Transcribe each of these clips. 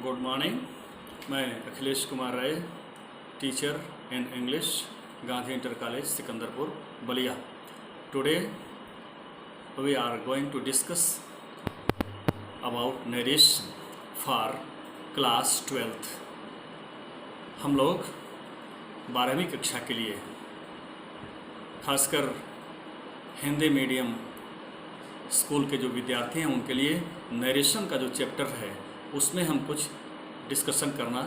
Good morning. मैं Akhilesh Kumar Rai, teacher in English, Gandhi inter college Sikandarpur Ballia. Today we are going to discuss about narration for class 12th। हम लोग 12वीं कक्षा के लिए खासकर हिंदी मीडियम स्कूल के जो विद्यार्थी हैं उनके लिए नरेशन का जो चैप्टर है उसमें हम कुछ डिस्कशन करना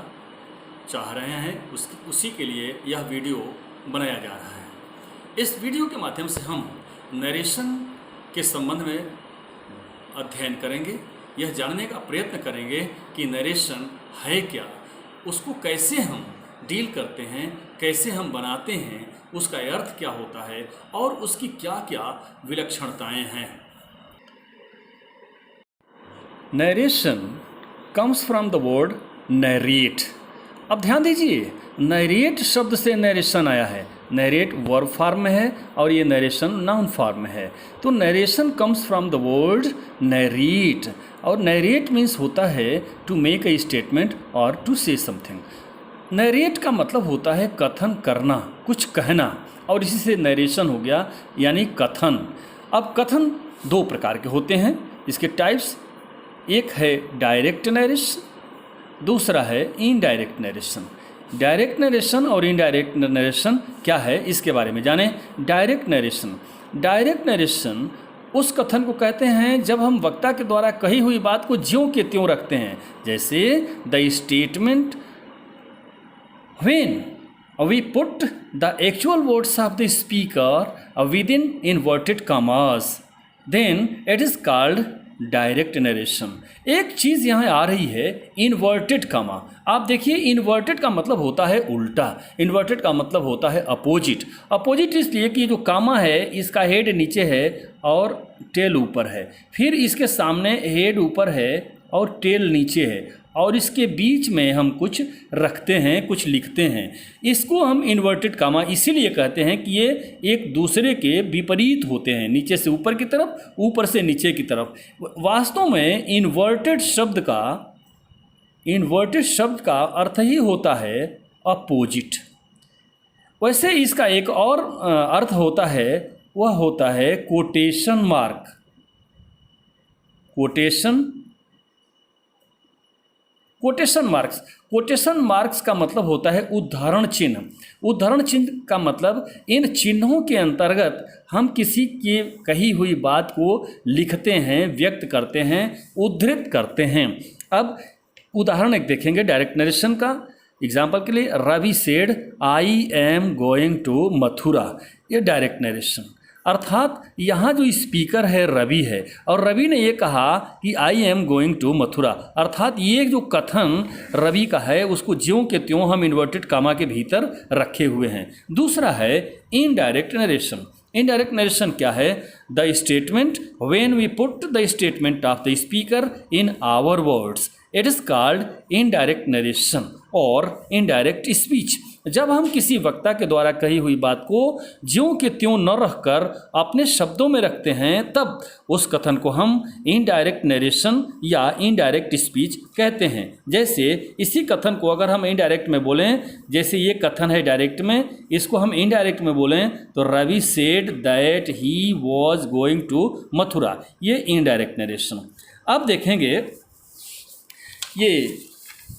चाह रहे हैं। उसी के लिए यह वीडियो बनाया जा रहा है। इस वीडियो के माध्यम से हम नरेशन के संबंध में अध्ययन करेंगे, यह जानने का प्रयत्न करेंगे कि नरेशन है क्या, उसको कैसे हम डील करते हैं, कैसे हम बनाते हैं, उसका अर्थ क्या होता है और उसकी क्या क्या विलक्षणताएं हैं। Narration comes from the word narrate. अब ध्यान दीजिए, नरेट शब्द से नरेशन आया है। नरेट वर्ब फॉर्म में है और ये नरेशन नाउन फॉर्म में है। तो narration comes from the word narrate, और नरेट मीन्स होता है टू मेक ए स्टेटमेंट और टू से समथिंग। नरेट का मतलब होता है कथन करना, कुछ कहना, और इसी से नरेशन हो गया यानी कथन। अब कथन दो प्रकार के होते हैं, इसके टाइप्स, एक है डायरेक्ट नरेशन, दूसरा है इनडायरेक्ट नरेशन। डायरेक्ट नरेशन और इनडायरेक्ट नरेशन क्या है इसके बारे में जानें। डायरेक्ट नरेशन उस कथन को कहते हैं जब हम वक्ता के द्वारा कही हुई बात को ज्यों के त्यों रखते हैं। जैसे the statement when we put the actual words of the speaker within inverted commas, then it is called direct narration. एक चीज़ यहाँ आ रही है, इन्वर्टेड कामा। आप देखिए, इन्वर्टेड का मतलब होता है उल्टा, इन्वर्टेड का मतलब होता है अपोजिट। अपोजिट इसलिए कि जो कामा है इसका हेड नीचे है और टेल ऊपर है, फिर इसके सामने हेड ऊपर है और टेल नीचे है, और इसके बीच में हम कुछ रखते हैं, कुछ लिखते हैं। इसको हम इन्वर्टेड कामा इसीलिए कहते हैं कि ये एक दूसरे के विपरीत होते हैं, नीचे से ऊपर की तरफ, ऊपर से नीचे की तरफ। वास्तव में इन्वर्टेड शब्द का अर्थ ही होता है अपोजिट। वैसे इसका एक और अर्थ होता है, वह होता है कोटेशन मार्क। कोटेशन मार्क्स का मतलब होता है उद्धरण चिन्ह। उद्धरण चिन्ह का मतलब इन चिन्हों के अंतर्गत हम किसी की कही हुई बात को लिखते हैं, व्यक्त करते हैं, उद्धृत करते हैं। अब उदाहरण एक देखेंगे डायरेक्ट नरेशन का। एग्जाम्पल के लिए, Ravi said I am going to Mathura, ये डायरेक्ट नरेशन। अर्थात यहाँ जो स्पीकर है रवि है, और रवि ने ये कहा कि I am going to Mathura, अर्थात ये जो कथन रवि का है उसको ज्यों के त्यों हम इन्वर्टेड कामा के भीतर रखे हुए हैं। दूसरा है इनडायरेक्ट नरेशन। इनडायरेक्ट नरेशन क्या है? The statement when we put the statement of the speaker in our words, it is called indirect narration और इनडायरेक्ट स्पीच। जब हम किसी वक्ता के द्वारा कही हुई बात को ज्यों के त्यों न रखकर अपने शब्दों में रखते हैं, तब उस कथन को हम इनडायरेक्ट नरेशन या इनडायरेक्ट स्पीच कहते हैं। जैसे इसी कथन को अगर हम इनडायरेक्ट में बोलें, जैसे ये कथन है डायरेक्ट में, इसको हम इनडायरेक्ट में बोलें तो Ravi said that he was going to Mathura, ये इनडायरेक्ट नरेशन। अब देखेंगे ये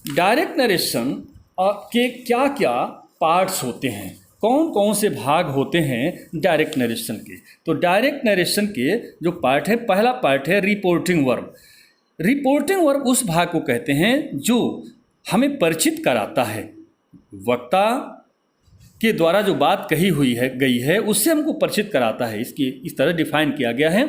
डायरेक्ट नरेशन के क्या क्या पार्ट्स होते हैं, कौन कौन से भाग होते हैं डायरेक्ट नरेशन के। तो डायरेक्ट नरेशन के जो पार्ट है, पहला पार्ट है रिपोर्टिंग वर्ब। रिपोर्टिंग वर्ब उस भाग को कहते हैं जो हमें परिचित कराता है, वक्ता के द्वारा जो बात कही हुई है गई है उससे हमको परिचित कराता है। इसकी इस तरह डिफाइन किया गया है,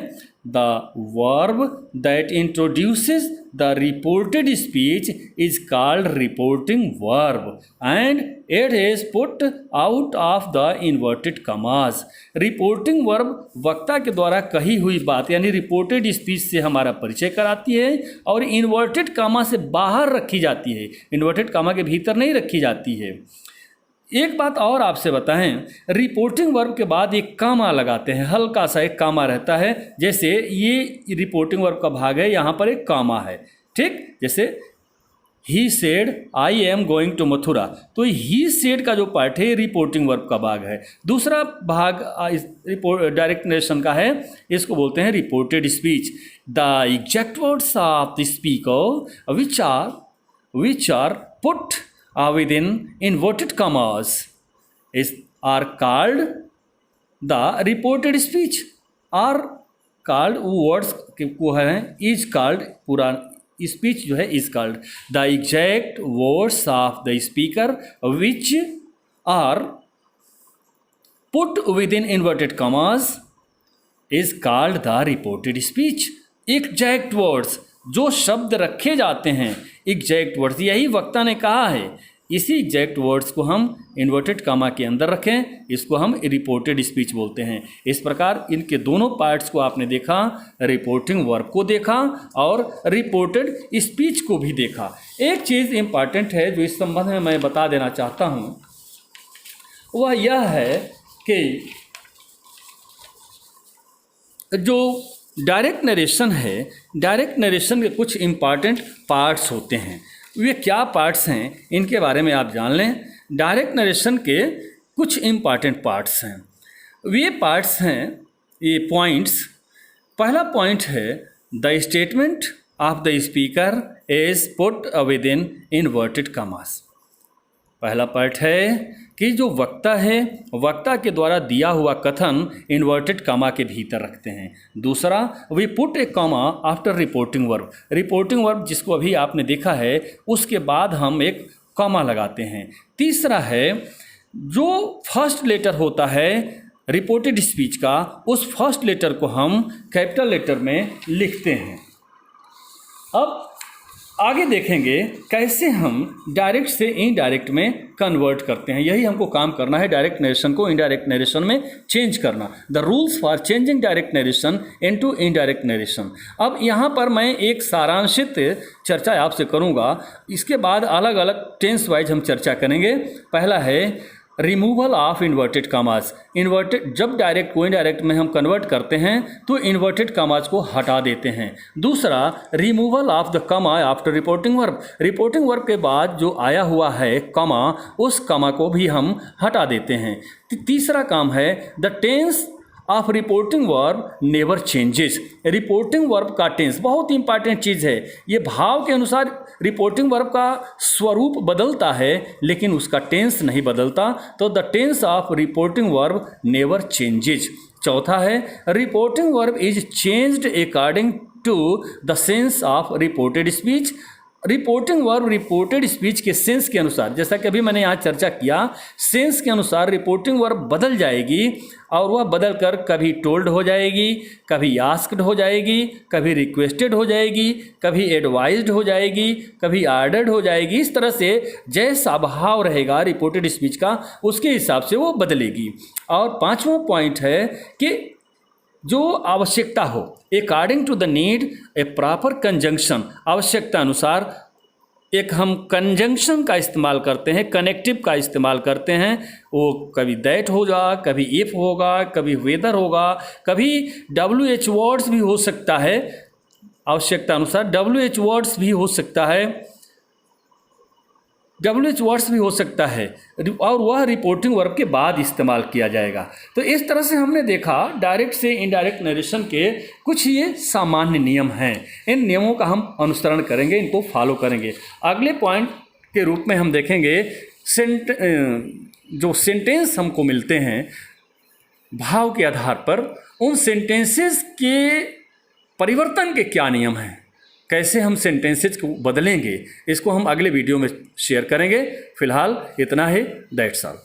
the verb that introduces the reported speech is called reporting verb and it is put out of the inverted commas. Reporting verb वक्ता के द्वारा कही हुई बात यानी रिपोर्टेड स्पीच से हमारा परिचय कराती है और इन्वर्टेड कॉमा से बाहर रखी जाती है, इन्वर्टेड कॉमा के भीतर नहीं रखी जाती है। एक बात और आपसे बताएं, रिपोर्टिंग वर्ब के बाद एक कामा लगाते हैं, हल्का सा एक कामा रहता है। जैसे ये रिपोर्टिंग वर्ब का भाग है, यहाँ पर एक कामा है, ठीक। जैसे he said I am going to Mathura. तो ही सेड का जो पार्ट है रिपोर्टिंग वर्ब का भाग है। दूसरा भाग डायरेक्ट नरेशन का है, इसको बोलते हैं reported speech. The exact words of the speaker which are put within inverted commas are called the reported speech. Are called words को है इज कॉल्ड, पूरा स्पीच जो है is called the exact words of the speaker which are put within inverted commas is called the reported speech. Exact words, जो शब्द रखे जाते हैं, एग्जैक्ट वर्ड्स, यही वक्ता ने कहा है, इसी एग्जैक्ट वर्ड्स को हम इन्वर्टेड कामा के अंदर रखें, इसको हम रिपोर्टेड स्पीच बोलते हैं। इस प्रकार इनके दोनों पार्ट्स को आपने देखा, रिपोर्टिंग वर्ब को देखा और रिपोर्टेड स्पीच को भी देखा। एक चीज़ इम्पॉर्टेंट है जो इस संबंध में मैं बता देना चाहता हूँ, वह यह है कि जो डायरेक्ट नरेशन है, डायरेक्ट नरेशन के कुछ इम्पॉर्टेंट पार्ट्स होते हैं। वे क्या पार्ट्स हैं, इनके बारे में आप जान लें। डायरेक्ट नरेशन के कुछ इम्पॉर्टेंट पार्ट्स हैं। वे पार्ट्स हैं, ये पॉइंट्स। पहला पॉइंट है the statement of the speaker is put within inverted commas. पहला पार्ट है कि जो वक्ता है, वक्ता के द्वारा दिया हुआ कथन इन्वर्टेड कॉमा के भीतर रखते हैं। दूसरा, we put a comma after reporting verb. Reporting verb जिसको अभी आपने देखा है, उसके बाद हम एक कॉमा लगाते हैं। तीसरा है, जो फर्स्ट लेटर होता है रिपोर्टेड स्पीच का, उस फर्स्ट लेटर को हम कैपिटल लेटर में लिखते हैं। अब आगे देखेंगे कैसे हम डायरेक्ट से इनडायरेक्ट में कन्वर्ट करते हैं। यही हमको काम करना है, डायरेक्ट नरेशन को इनडायरेक्ट नरेशन में चेंज करना। The rules for changing direct narration into indirect narration. अब यहाँ पर मैं एक सारांशित चर्चा आपसे करूँगा, इसके बाद अलग अलग टेंस वाइज हम चर्चा करेंगे। पहला है removal of inverted commas. Inverted, जब डायरेक्ट को इनडायरेक्ट में हम कन्वर्ट करते हैं तो इन्वर्टेड कॉमास को हटा देते हैं। दूसरा, removal of the comma after reporting verb. Reporting verb के बाद जो आया हुआ है कॉमा, उस कॉमा को भी हम हटा देते हैं। तीसरा काम है the tense of reporting verb never changes. Reporting verb का टेंस बहुत इंपॉर्टेंट चीज़ है। ये भाव के अनुसार रिपोर्टिंग वर्ब का स्वरूप बदलता है, लेकिन उसका टेंस नहीं बदलता। तो the tense of reporting verb never changes. चौथा है reporting verb is changed according to the sense of reported speech. Reporting verb reported speech के सेंस के अनुसार, जैसा कि अभी मैंने यहाँ चर्चा किया, सेंस के अनुसार रिपोर्टिंग वर्ब बदल जाएगी और वह बदल कर कभी टोल्ड हो जाएगी, कभी आस्क्ड हो जाएगी, कभी रिक्वेस्टेड हो जाएगी, कभी एडवाइज्ड हो जाएगी, कभी ऑर्डर्ड हो जाएगी। इस तरह से जैसा भाव रहेगा रिपोर्टेड स्पीच का, उसके हिसाब से वो बदलेगी। और पाँचवां पॉइंट है कि जो आवश्यकता हो, according to the need a proper conjunction. आवश्यकता अनुसार एक हम कंजंक्शन का इस्तेमाल करते हैं, कनेक्टिव का इस्तेमाल करते हैं। वो कभी दैट होगा, कभी इफ होगा, कभी वेदर होगा, कभी WH वर्ड्स भी हो सकता है। आवश्यकता अनुसार WH वर्ड्स भी हो सकता है, WH वर्ड्स भी हो सकता है, और वह रिपोर्टिंग वर्ब के बाद इस्तेमाल किया जाएगा। तो इस तरह से हमने देखा डायरेक्ट से इनडायरेक्ट नरेशन के कुछ ये सामान्य नियम हैं। इन नियमों का हम अनुसरण करेंगे, इनको फॉलो करेंगे। अगले पॉइंट के रूप में हम देखेंगे जो सेंटेंस हमको मिलते हैं भाव के आधार पर, उन सेंटेंसेस के परिवर्तन के क्या नियम हैं, कैसे हम सेंटेंसेज को बदलेंगे, इसको हम अगले वीडियो में शेयर करेंगे। फिलहाल इतना ही, दैट्स ऑल।